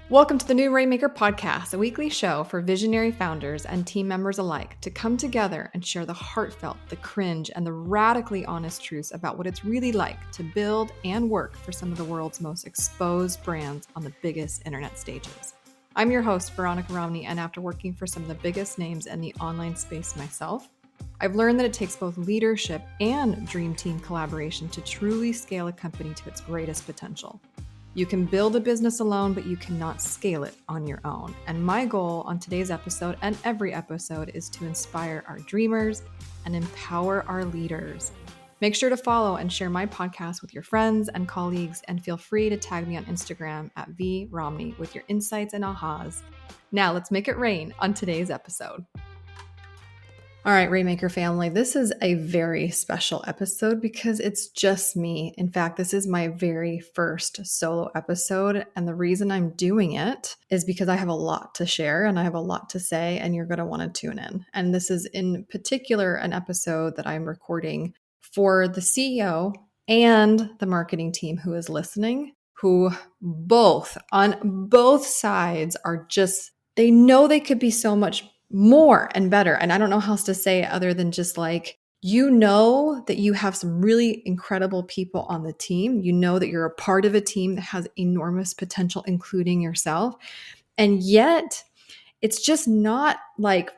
Welcome to the New Rainmaker Podcast, a weekly show for visionary founders and team members alike to come together and share the heartfelt, the cringe, and the radically honest truths about what it's really like to build and work for some of the world's most exposed brands on the biggest internet stages. I'm your host, Veronica Romney, and after working for some of the biggest names in the online space myself, I've learned that it takes both leadership and dream team collaboration to truly scale a company to its greatest potential. You can build a business alone, but you cannot scale it on your own. And my goal on today's episode and every episode is to inspire our dreamers and empower our leaders. Make sure to follow and share my podcast with your friends and colleagues, and feel free to tag me on Instagram at vromney with your insights and ahas. Now let's make it rain on today's episode. All right, Rainmaker family, this is a very special episode because it's just me. In fact, this is my very first solo episode. And the reason I'm doing it is because I have a lot to share and I have a lot to say, and you're going to want to tune in. And this is in particular an episode that I'm recording for the CEO and the marketing team who is listening, who both on both sides are just, they know they could be so much more and better. And I don't know how else to say it other than just like, you know that you have some really incredible people on the team. You know that you're a part of a team that has enormous potential, including yourself. And yet it's just not like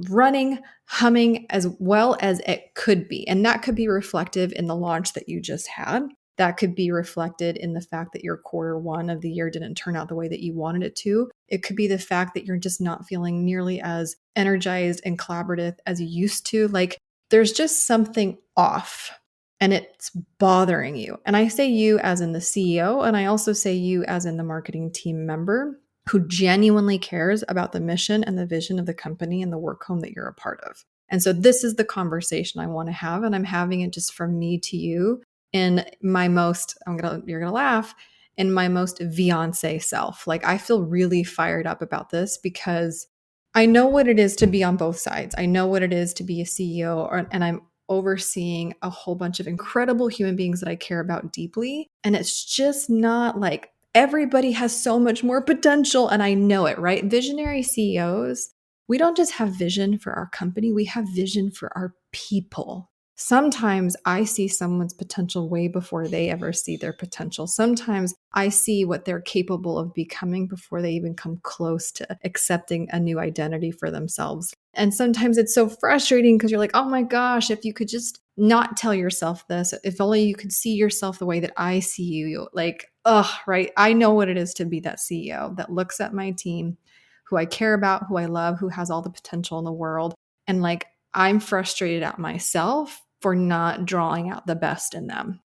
running, humming as well as it could be. And that could be reflective in the launch that you just had. That could be reflected in the fact that your quarter one of the year didn't turn out the way that you wanted it to. It could be the fact that you're just not feeling nearly as energized and collaborative as you used to. Like there's just something off and it's bothering you. And I say you as in the CEO, and I also say you as in the marketing team member who genuinely cares about the mission and the vision of the company and the work home that you're a part of. And so this is the conversation I want to have, and I'm having it just from me to you in my most, you're gonna laugh, in my most Beyonce self. Like I feel really fired up about this because I know what it is to be on both sides. I know what it is to be a CEO, and I'm overseeing a whole bunch of incredible human beings that I care about deeply. And it's just not like everybody has so much more potential, and I know it, right? Visionary CEOs, we don't just have vision for our company, we have vision for our people. Sometimes I see someone's potential way before they ever see their potential. Sometimes I see what they're capable of becoming before they even come close to accepting a new identity for themselves. And sometimes it's so frustrating because you're like, oh my gosh, if you could just not tell yourself this, if only you could see yourself the way that I see you, like, right? I know what it is to be that CEO that looks at my team, who I care about, who I love, who has all the potential in the world. And like, I'm frustrated at myself for not drawing out the best in them.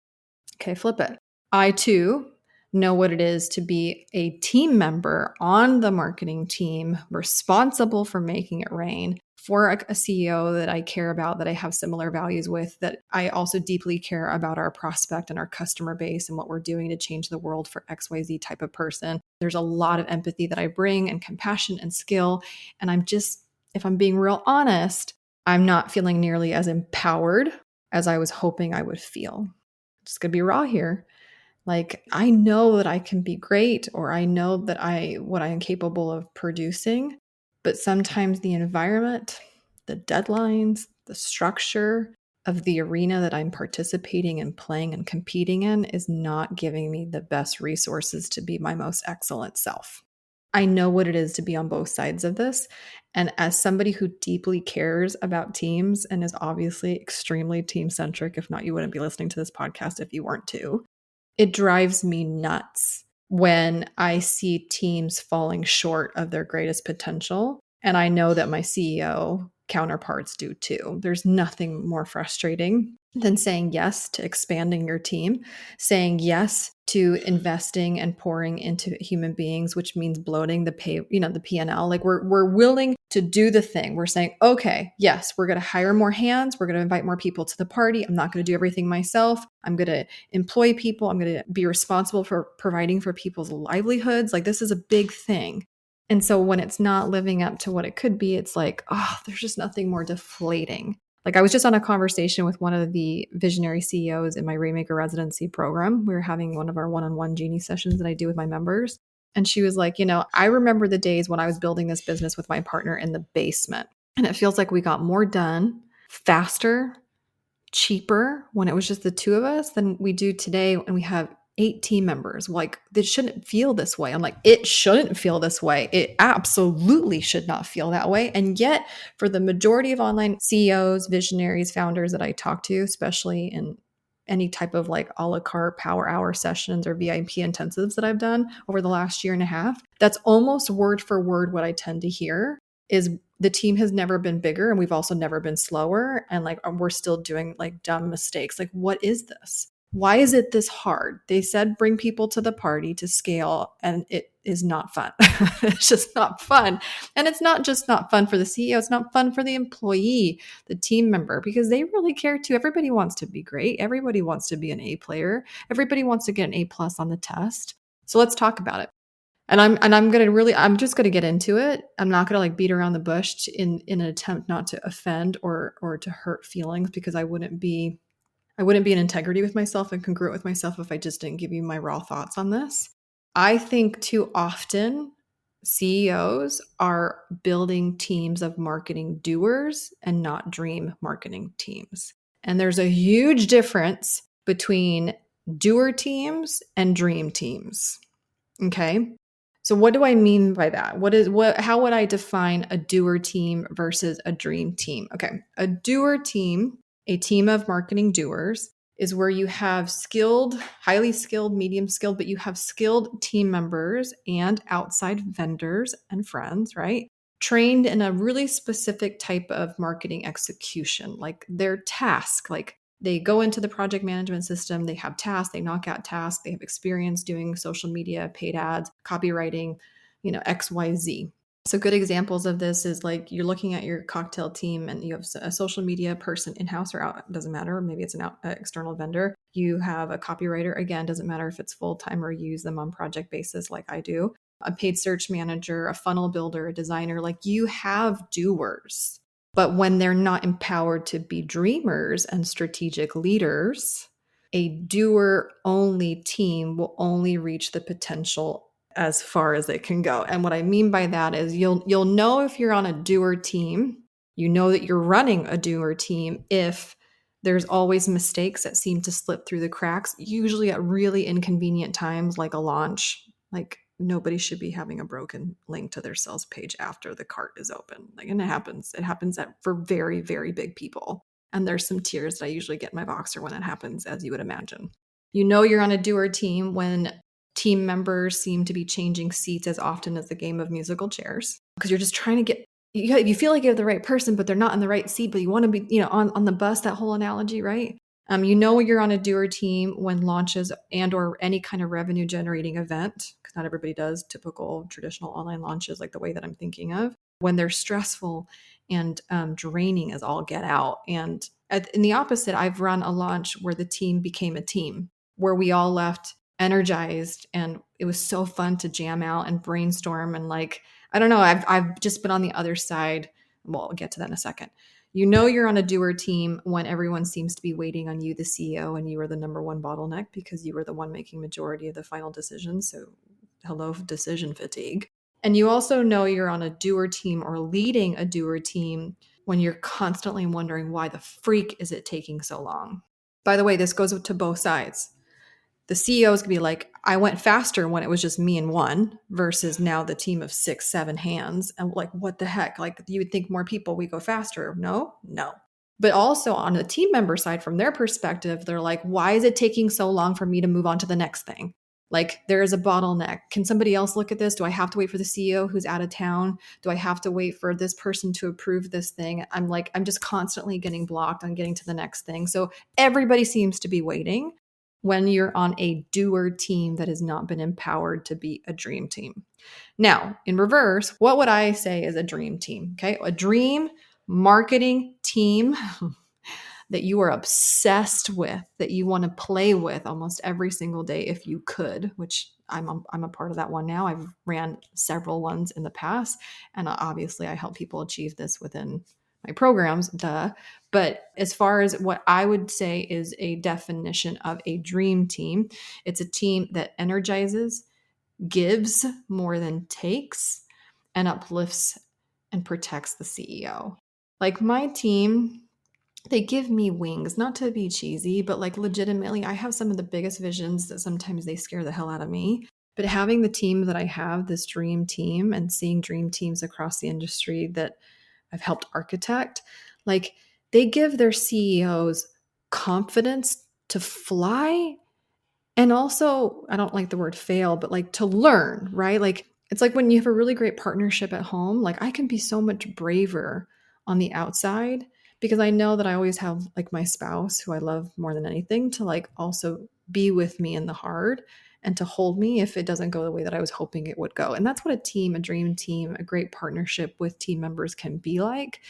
Okay, flip it. I too know what it is to be a team member on the marketing team responsible for making it rain for a CEO that I care about, that I have similar values with, that I also deeply care about our prospect and our customer base and what we're doing to change the world for XYZ type of person. There's a lot of empathy that I bring and compassion and skill. And I'm just, if I'm being real honest, I'm not feeling nearly as empowered as I was hoping I would feel. Just gonna be raw here. Like, I know that I can be great, or I know that what I am capable of producing, but sometimes the environment, the deadlines, the structure of the arena that I'm participating and playing and competing in is not giving me the best resources to be my most excellent self. I know what it is to be on both sides of this. And as somebody who deeply cares about teams and is obviously extremely team centric, if not, you wouldn't be listening to this podcast if you weren't too, it drives me nuts when I see teams falling short of their greatest potential. And I know that my CEO counterparts do too. There's nothing more frustrating than saying yes to expanding your team, saying yes to investing and pouring into human beings, which means bloating the pay, the P&L. Like we're willing to do the thing. We're saying, okay, yes, we're going to hire more hands. We're going to invite more people to the party. I'm not going to do everything myself. I'm going to employ people. I'm going to be responsible for providing for people's livelihoods. Like this is a big thing. And so when it's not living up to what it could be, it's like, there's just nothing more deflating. Like I was just on a conversation with one of the visionary CEOs in my Rainmaker residency program. We were having one of our one-on-one genie sessions that I do with my members. And she was like, I remember the days when I was building this business with my partner in the basement. And it feels like we got more done faster, cheaper when it was just the two of us than we do today. And we have 8 team members. Like, this shouldn't feel this way. I'm like, it shouldn't feel this way. It absolutely should not feel that way. And yet, for the majority of online CEOs, visionaries, founders that I talk to, especially in any type of like a la carte power hour sessions or VIP intensives that I've done over the last year and a half, that's almost word for word what I tend to hear is the team has never been bigger and we've also never been slower. And like, we're still doing like dumb mistakes. Like, what is this? Why is it this hard? They said bring people to the party to scale, and it is not fun. It's just not fun. And it's not just not fun for the CEO, it's not fun for the employee, the team member, because they really care too. Everybody wants to be great. Everybody wants to be an A player. Everybody wants to get an A plus on the test. So let's talk about it. And I'm just gonna get into it. I'm not gonna like beat around the bush in an attempt not to offend or to hurt feelings, because I wouldn't be in integrity with myself and congruent with myself if I just didn't give you my raw thoughts on this. I think too often CEOs are building teams of marketing doers and not dream marketing teams. And there's a huge difference between doer teams and dream teams. Okay. So what do I mean by that? How would I define a doer team versus a dream team? Okay. A doer team, a team of marketing doers, is where you have skilled, highly skilled, medium skilled, but you have skilled team members and outside vendors and friends, right? Trained in a really specific type of marketing execution, like their task, like they go into the project management system, they have tasks, they knock out tasks, they have experience doing social media, paid ads, copywriting, XYZ. So good examples of this is like you're looking at your cocktail team and you have a social media person in-house or out, doesn't matter. Maybe it's an external vendor. You have a copywriter, again, doesn't matter if it's full-time or you use them on project basis like I do. A paid search manager, a funnel builder, a designer, like you have doers. But when they're not empowered to be dreamers and strategic leaders, a doer-only team will only reach the potential as far as it can go. And what I mean by that is you'll know if you're on a doer team, you know that you're running a doer team if there's always mistakes that seem to slip through the cracks, usually at really inconvenient times like a launch. Like nobody should be having a broken link to their sales page after the cart is open. Like, and it happens. It happens for very, very big people. And there's some tears that I usually get in my Voxer when that happens, as you would imagine. You know you're on a doer team when team members seem to be changing seats as often as the game of musical chairs, because you're just trying to get, you feel like you have the right person, but they're not in the right seat, but you want to be, on the bus, that whole analogy, right? You're on a doer team when launches and or any kind of revenue generating event, because not everybody does typical traditional online launches like the way that I'm thinking of, when they're stressful and draining as all get out. And in the opposite, I've run a launch where the team became a team, where we all left energized and it was so fun to jam out and brainstorm. And like, I don't know, I've just been on the other side. Well, I'll get to that in a second. You're on a doer team when everyone seems to be waiting on you, the CEO, and you are the number one bottleneck because you were the one making majority of the final decisions. So hello, decision fatigue. And you also know you're on a doer team or leading a doer team when you're constantly wondering why the freak is it taking so long. By the way, this goes to both sides. The CEOs could be like, I went faster when it was just me and one versus now the team of 6, 7 hands. And like, what the heck? Like you would think more people, we go faster. No. But also on the team member side, from their perspective, they're like, why is it taking so long for me to move on to the next thing? Like there is a bottleneck. Can somebody else look at this? Do I have to wait for the CEO who's out of town? Do I have to wait for this person to approve this thing? I'm just constantly getting blocked on getting to the next thing. So everybody seems to be waiting when you're on a doer team that has not been empowered to be a dream team. Now, in reverse, what would I say is a dream team? Okay, a dream marketing team that you are obsessed with, that you want to play with almost every single day if you could, which I'm a part of that one now. I've ran several ones in the past, and obviously I help people achieve this within my programs, But as far as what I would say is a definition of a dream team, it's a team that energizes, gives more than takes and uplifts and protects the CEO. Like my team, they give me wings, not to be cheesy, but like legitimately, I have some of the biggest visions that sometimes they scare the hell out of me. But having the team that I have, this dream team, and seeing dream teams across the industry that I've helped architect, like they give their CEOs confidence to fly. And also, I don't like the word fail, but like to learn, right? Like it's like when you have a really great partnership at home, like I can be so much braver on the outside because I know that I always have like my spouse who I love more than anything to like also be with me in the hard and to hold me if it doesn't go the way that I was hoping it would go. And that's what a team, a dream team, a great partnership with team members can be like.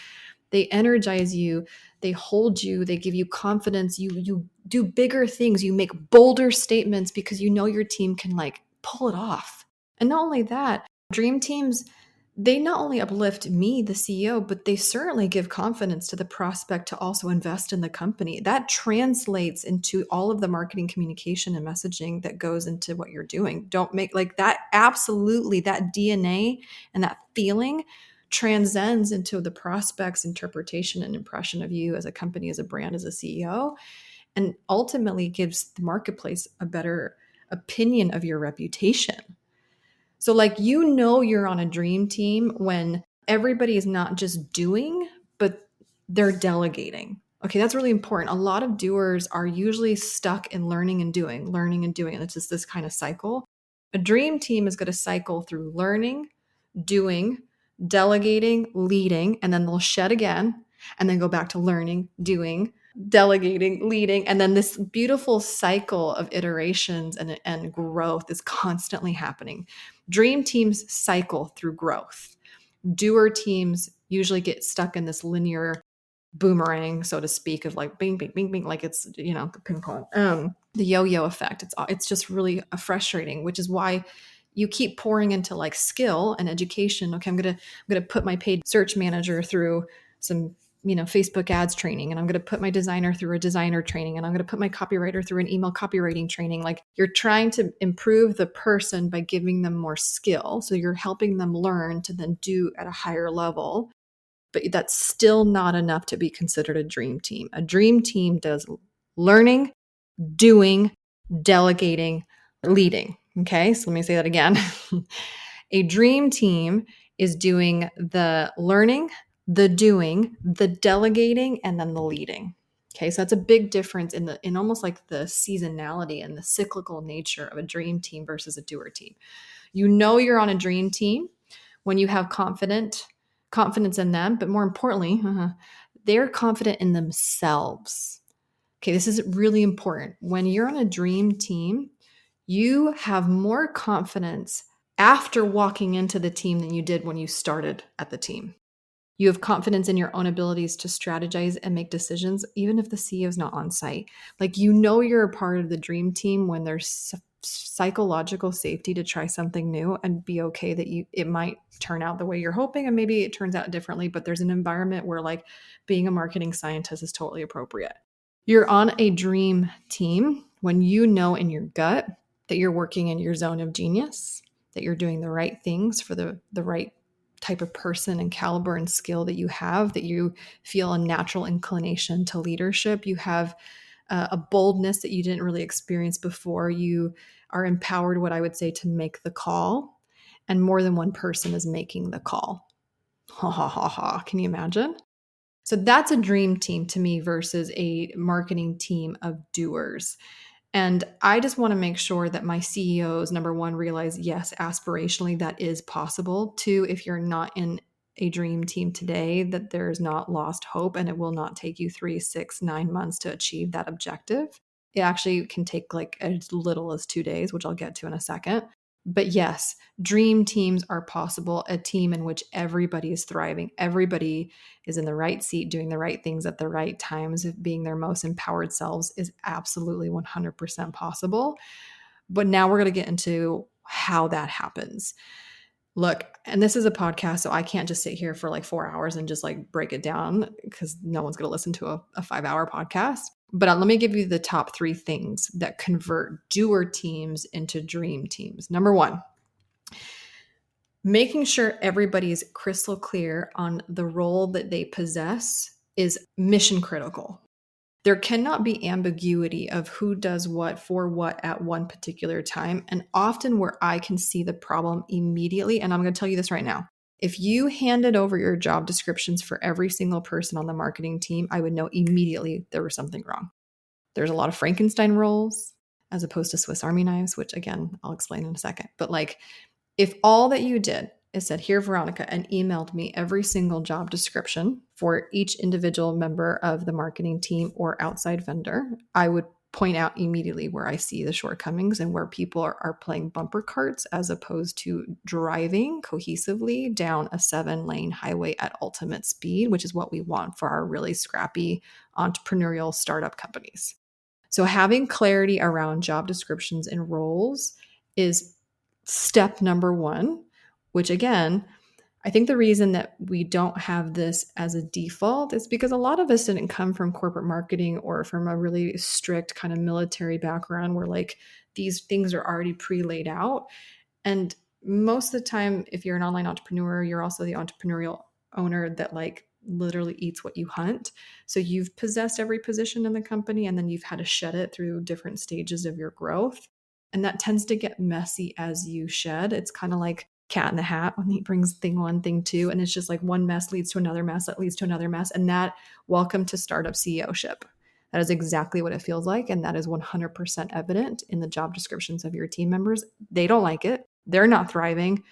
They energize you, they hold you, they give you confidence. You do bigger things, you make bolder statements because you know your team can like pull it off. And not only that, dream teams, they not only uplift me, the CEO, but they certainly give confidence to the prospect to also invest in the company. That translates into all of the marketing communication and messaging that goes into what you're doing. Don't make like that, absolutely, that DNA and that feeling transcends into the prospect's interpretation and impression of you as a company, as a brand, as a CEO, and ultimately gives the marketplace a better opinion of your reputation. So, like, you know, you're on a dream team when everybody is not just doing, but they're delegating. Okay, that's really important. A lot of doers are usually stuck in learning and doing. And it's just this kind of cycle. A dream team is going to cycle through learning, doing, delegating, leading, and then they'll shed again and then go back to learning, doing, delegating, leading. And then this beautiful cycle of iterations and growth is constantly happening. Dream teams cycle through growth. Doer teams usually get stuck in this linear boomerang, so to speak, of like bing, bing, bing, bing, like it's, you know, the ping pong, the yo-yo effect. It's just really frustrating, which is why you keep pouring into like skill and education. Okay, I'm gonna put my paid search manager through some, you know, Facebook ads training, and I'm gonna put my designer through a designer training, and I'm gonna put my copywriter through an email copywriting training. Like you're trying to improve the person by giving them more skill. So you're helping them learn to then do at a higher level. But that's still not enough to be considered a dream team. A dream team does learning, doing, delegating, leading. Okay, so let me say that again. A dream team is doing the learning, the doing, the delegating, and then the leading. Okay, so that's a big difference in almost like the seasonality and the cyclical nature of a dream team versus a doer team. You know you're on a dream team when you have confidence in them, but more importantly, they're confident in themselves. Okay, this is really important. When you're on a dream team, you have more confidence after walking into the team than you did when you started at the team. You have confidence in your own abilities to strategize and make decisions, even if the CEO is not on site. Like, you know, you're a part of the dream team when there's psychological safety to try something new and be okay that it might turn out the way you're hoping, and maybe it turns out differently, but there's an environment where like being a marketing scientist is totally appropriate. You're on a dream team when you know in your gut that you're working in your zone of genius, that you're doing the right things for the right type of person and caliber and skill that you have, that you feel a natural inclination to leadership. You have a boldness that you didn't really experience before. You are empowered, what I would say, to make the call, and more than one person is making the call. Ha ha ha ha. Can you imagine? So that's a dream team to me versus a marketing team of doers. And I just want to make sure that my CEOs, number one, realize, yes, aspirationally, that is possible. Two, if you're not in a dream team today, that there's not lost hope and it will not take you 3, 6, 9 months to achieve that objective. It actually can take like as little as 2 days, which I'll get to in a second. But yes, dream teams are possible. A team in which everybody is thriving, everybody is in the right seat, doing the right things at the right times, being their most empowered selves is absolutely 100% possible. But now we're going to get into how that happens. Look, and this is a podcast, so I can't just sit here for like 4 hours and just like break it down because no one's going to listen to a 5-hour podcast. But let me give you the top 3 things that convert doer teams into dream teams. Number 1, Making sure everybody's crystal clear on the role that they possess is mission critical. There cannot be ambiguity of who does what for what at one particular time. And often where I can see the problem immediately, and I'm going to tell you this right now. If you handed over your job descriptions for every single person on the marketing team, I would know immediately there was something wrong. There's a lot of Frankenstein roles as opposed to Swiss Army knives, which again, I'll explain in a second. But like, if all that you did is said, here, Veronica, and emailed me every single job description for each individual member of the marketing team or outside vendor, I would point out immediately where I see the shortcomings and where people are playing bumper carts as opposed to driving cohesively down a 7-lane highway at ultimate speed, which is what we want for our really scrappy entrepreneurial startup companies. So having clarity around job descriptions and roles is step number one, which again, I think the reason that we don't have this as a default is because a lot of us didn't come from corporate marketing or from a really strict kind of military background where like these things are already pre-laid out. And most of the time, if you're an online entrepreneur, you're also the entrepreneurial owner that like literally eats what you hunt. So you've possessed every position in the company and then you've had to shed it through different stages of your growth. And that tends to get messy as you shed. It's kind of like cat in the hat when he brings thing one, thing two. And it's just like one mess leads to another mess that leads to another mess. And that, welcome to startup CEO-ship. That is exactly what it feels like. And that is 100% evident in the job descriptions of your team members. They don't like it. They're not thriving.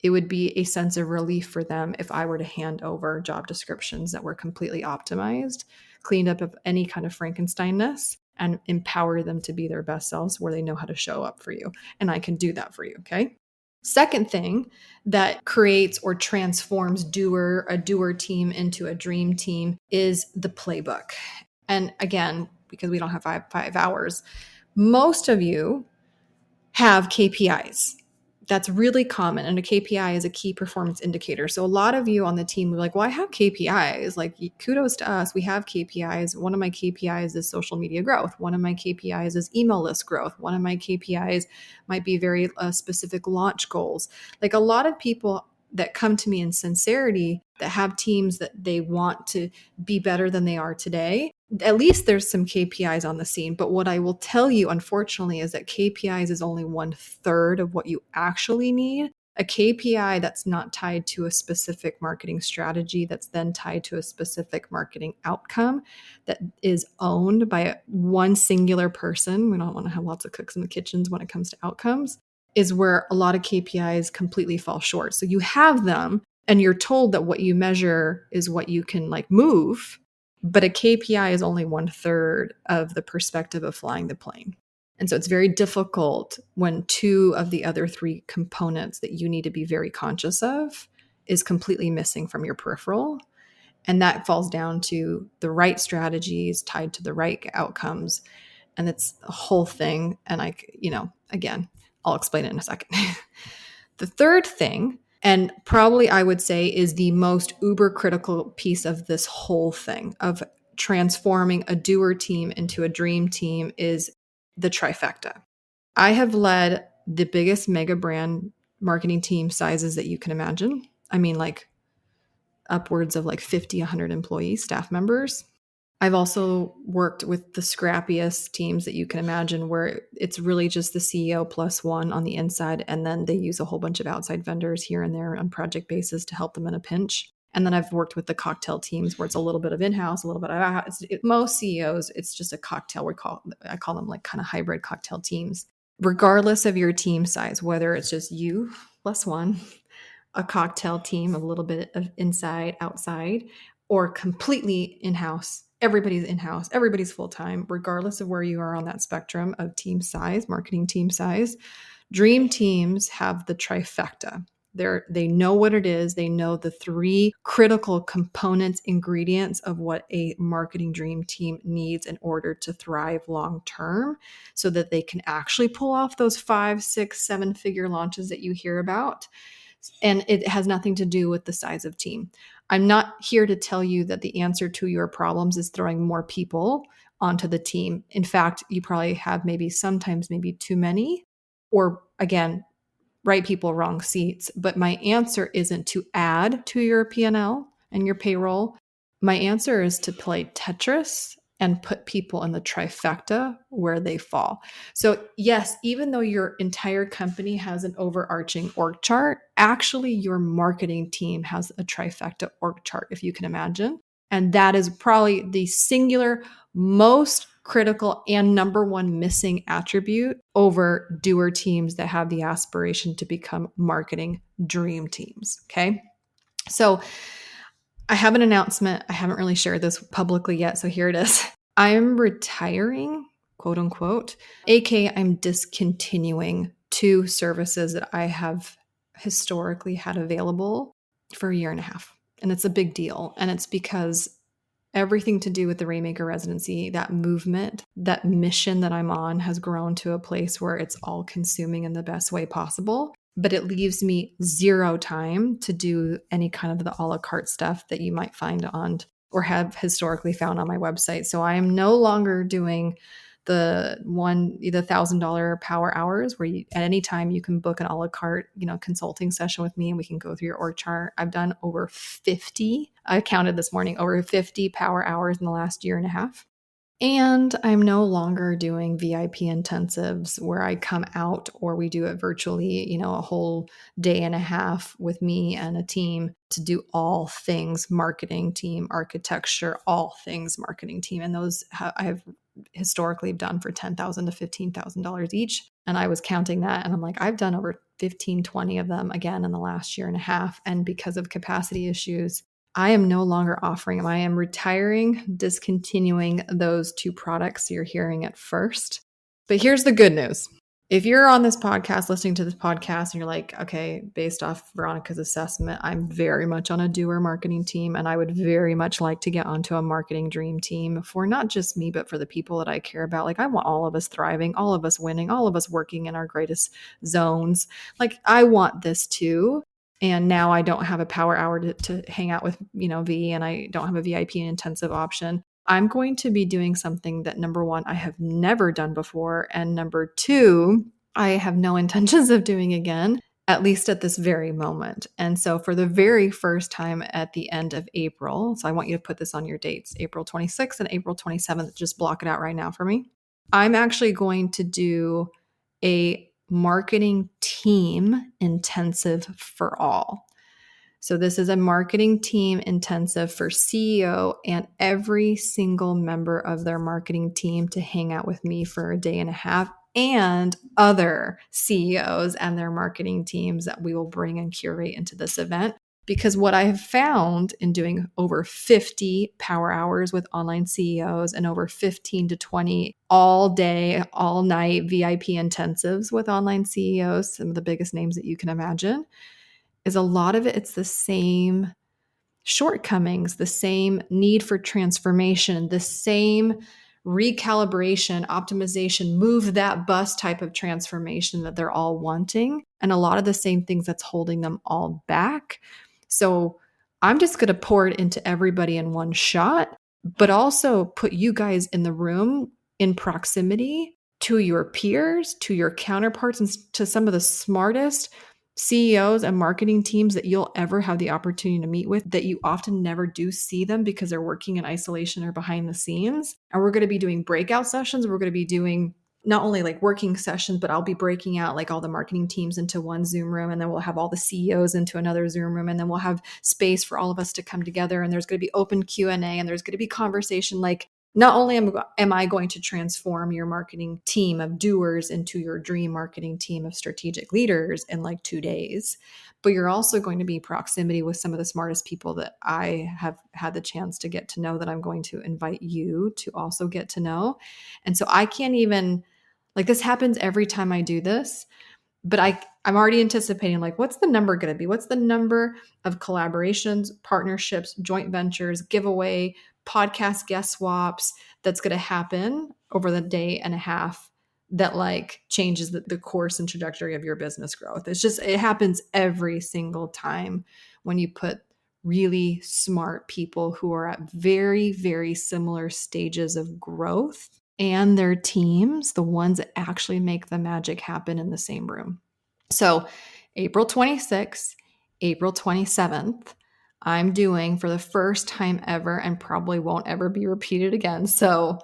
It would be a sense of relief for them if I were to hand over job descriptions that were completely optimized, cleaned up of any kind of Frankensteinness, and empower them to be their best selves where they know how to show up for you. And I can do that for you, okay? Second thing that creates or transforms a doer team into a dream team is the playbook. And again, because we don't have five hours, most of you have KPIs. That's really common. And a KPI is a key performance indicator. So a lot of you on the team are like, well, I have KPIs. Like, kudos to us. We have KPIs. One of my KPIs is social media growth. One of my KPIs is email list growth. One of my KPIs might be very specific launch goals. Like a lot of people that come to me in sincerity that have teams that they want to be better than they are today, at least there's some KPIs on the scene. But what I will tell you, unfortunately, is that KPIs is only 1/3 of what you actually need. A KPI that's not tied to a specific marketing strategy, that's then tied to a specific marketing outcome that is owned by one singular person. We don't want to have lots of cooks in the kitchens when it comes to outcomes, is where a lot of KPIs completely fall short. So you have them and you're told that what you measure is what you can like move, but a KPI is only 1/3 of the perspective of flying the plane. And so it's very difficult when two of the other three components that you need to be very conscious of is completely missing from your peripheral. And that falls down to the right strategies tied to the right outcomes. And it's a whole thing. And again, I'll explain it in a second. The third thing, and probably I would say is the most uber critical piece of this whole thing of transforming a doer team into a dream team, is the trifecta. I have led the biggest mega brand marketing team sizes that you can imagine. I mean, like upwards of like 50, 100 employees, staff members. I've also worked with the scrappiest teams that you can imagine, where it's really just the CEO plus one on the inside, and then they use a whole bunch of outside vendors here and there on project basis to help them in a pinch. And then I've worked with the cocktail teams where it's a little bit of in-house, a little bit of out-house. Most CEOs, it's just a cocktail. I call them like kind of hybrid cocktail teams. Regardless of your team size, whether it's just you plus one, a cocktail team, a little bit of inside, outside, or completely in-house. Everybody's in-house, everybody's full-time, regardless of where you are on that spectrum of team size, marketing team size. Dream teams have the trifecta. They know what it is. They know the three critical components, ingredients of what a marketing dream team needs in order to thrive long-term, so that they can actually pull off those 5, 6, 7-figure launches that you hear about. And it has nothing to do with the size of team. I'm not here to tell you that the answer to your problems is throwing more people onto the team. In fact, you probably have sometimes maybe too many, or again, right people, wrong seats. But my answer isn't to add to your P&L and your payroll. My answer is to play Tetris and put people in the trifecta where they fall. So yes, even though your entire company has an overarching org chart, actually your marketing team has a trifecta org chart, if you can imagine. And that is probably the singular most critical and number one missing attribute over doer teams that have the aspiration to become marketing dream teams. Okay. So I have an announcement. I haven't really shared this publicly yet. So here it is. I am retiring, quote unquote, aka I'm discontinuing two services that I have historically had available for a year and a half. And it's a big deal. And it's because everything to do with the Rainmaker residency, that movement, that mission that I'm on has grown to a place where it's all consuming in the best way possible. But it leaves me zero time to do any kind of the a la carte stuff that you might find on or have historically found on my website. So I am no longer doing the $1,000 power hours where at any time you can book an a la carte, consulting session with me and we can go through your org chart. I've done over 50. I counted this morning, over 50 power hours in the last year and a half. And I'm no longer doing VIP intensives where I come out or we do it virtually, a whole day and a half with me and a team to do all things marketing team, architecture, all things marketing team. And those I've historically done for $10,000 to $15,000 each. And I was counting that and I'm like, I've done over 15, 20 of them again in the last year and a half. And because of capacity issues, I am no longer offering them. I am retiring, discontinuing those two products. You're hearing it first. But here's the good news. If you're on this podcast, listening to this podcast, and you're like, okay, based off Veronica's assessment, I'm very much on a doer marketing team, and I would very much like to get onto a marketing dream team for not just me, but for the people that I care about. Like, I want all of us thriving, all of us winning, all of us working in our greatest zones. Like, I want this too. And now I don't have a power hour to hang out with, V, and I don't have a VIP intensive option. I'm going to be doing something that, number one, I have never done before. And number two, I have no intentions of doing again, at least at this very moment. And so for the very first time at the end of April, so I want you to put this on your dates, April 26th and April 27th, just block it out right now for me. I'm actually going to do a marketing team intensive for all. So this is a marketing team intensive for CEO and every single member of their marketing team to hang out with me for a day and a half, and other CEOs and their marketing teams that we will bring and curate into this event. Because what I have found in doing over 50 power hours with online CEOs and over 15 to 20 all day, all night VIP intensives with online CEOs, some of the biggest names that you can imagine, is a lot of it, it's the same shortcomings, the same need for transformation, the same recalibration, optimization, move that bus type of transformation that they're all wanting. And a lot of the same things that's holding them all back. So I'm just going to pour it into everybody in one shot, but also put you guys in the room in proximity to your peers, to your counterparts, and to some of the smartest CEOs and marketing teams that you'll ever have the opportunity to meet with, that you often never do see them because they're working in isolation or behind the scenes. And we're going to be doing breakout sessions. We're going to be doing not only like working sessions, but I'll be breaking out like all the marketing teams into one Zoom room, and then we'll have all the CEOs into another Zoom room, and then we'll have space for all of us to come together, and there's going to be open Q&A, and there's going to be conversation. Like, not only am I going to transform your marketing team of doers into your dream marketing team of strategic leaders in like 2 days, but you're also going to be proximity with some of the smartest people that I have had the chance to get to know, that I'm going to invite you to also get to know. And so I can't even, like, this happens every time I do this, but I'm already anticipating, like, what's the number going to be? What's the number of collaborations, partnerships, joint ventures, giveaway, podcast guest swaps that's going to happen over the day and a half that like changes the course and trajectory of your business growth? It happens every single time when you put really smart people who are at very, very similar stages of growth and their teams, the ones that actually make the magic happen, in the same room. So April 26th, April 27th, I'm doing for the first time ever and probably won't ever be repeated again. So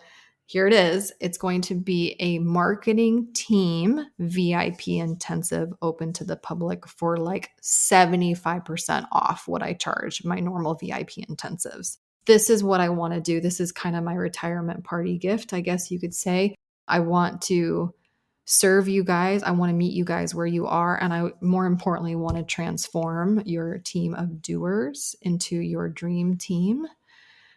here it is. It's going to be a marketing team VIP intensive open to the public for like 75% off what I charge my normal VIP intensives. This is what I want to do. This is kind of my retirement party gift, I guess you could say. I want to serve you guys. I want to meet you guys where you are. And I, more importantly, want to transform your team of doers into your dream team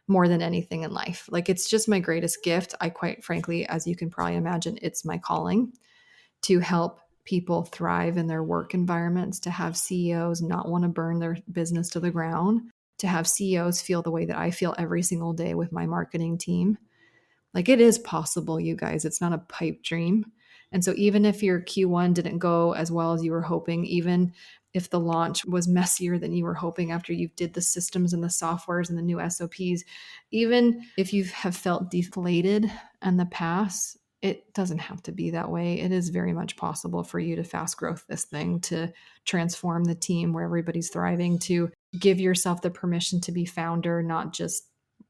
more than anything in life. Like, it's just my greatest gift. I quite frankly, as you can probably imagine, it's my calling to help people thrive in their work environments, to have CEOs not want to burn their business to the ground, to have CEOs feel the way that I feel every single day with my marketing team. Like, it is possible, you guys. It's not a pipe dream. And so even if your Q1 didn't go as well as you were hoping, even if the launch was messier than you were hoping after you did the systems and the softwares and the new SOPs, even if you have felt deflated in the past, it doesn't have to be that way. It is very much possible for you to fast growth this thing, to transform the team where everybody's thriving, to give yourself the permission to be founder, not just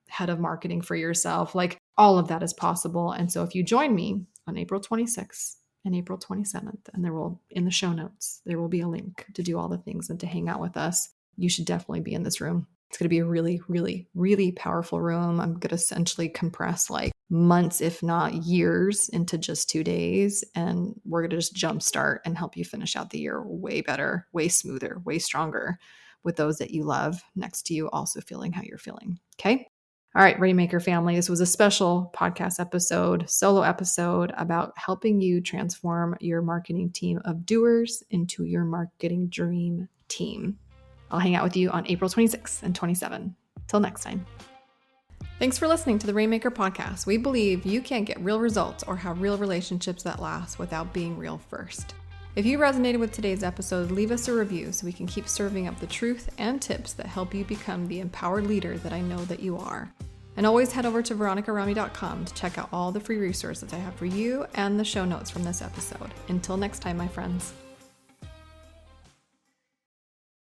head of marketing for yourself. Like, all of that is possible. And so if you join me on April 26th and April 27th, and in the show notes, there will be a link to do all the things and to hang out with us. You should definitely be in this room. It's going to be a really, really, really powerful room. I'm going to essentially compress like months, if not years, into just 2 days. And we're going to just jumpstart and help you finish out the year way better, way smoother, way stronger, with those that you love next to you also feeling how you're feeling. Okay? All right, Rainmaker family, this was a special podcast episode, solo episode about helping you transform your marketing team of doers into your marketing dream team. I'll hang out with you on April 26th and 27th. Till next time. Thanks for listening to the Rainmaker podcast. We believe you can't get real results or have real relationships that last without being real first. If you resonated with today's episode, leave us a review so we can keep serving up the truth and tips that help you become the empowered leader that I know that you are. And always head over to veronicarami.com to check out all the free resources I have for you and the show notes from this episode. Until next time, my friends.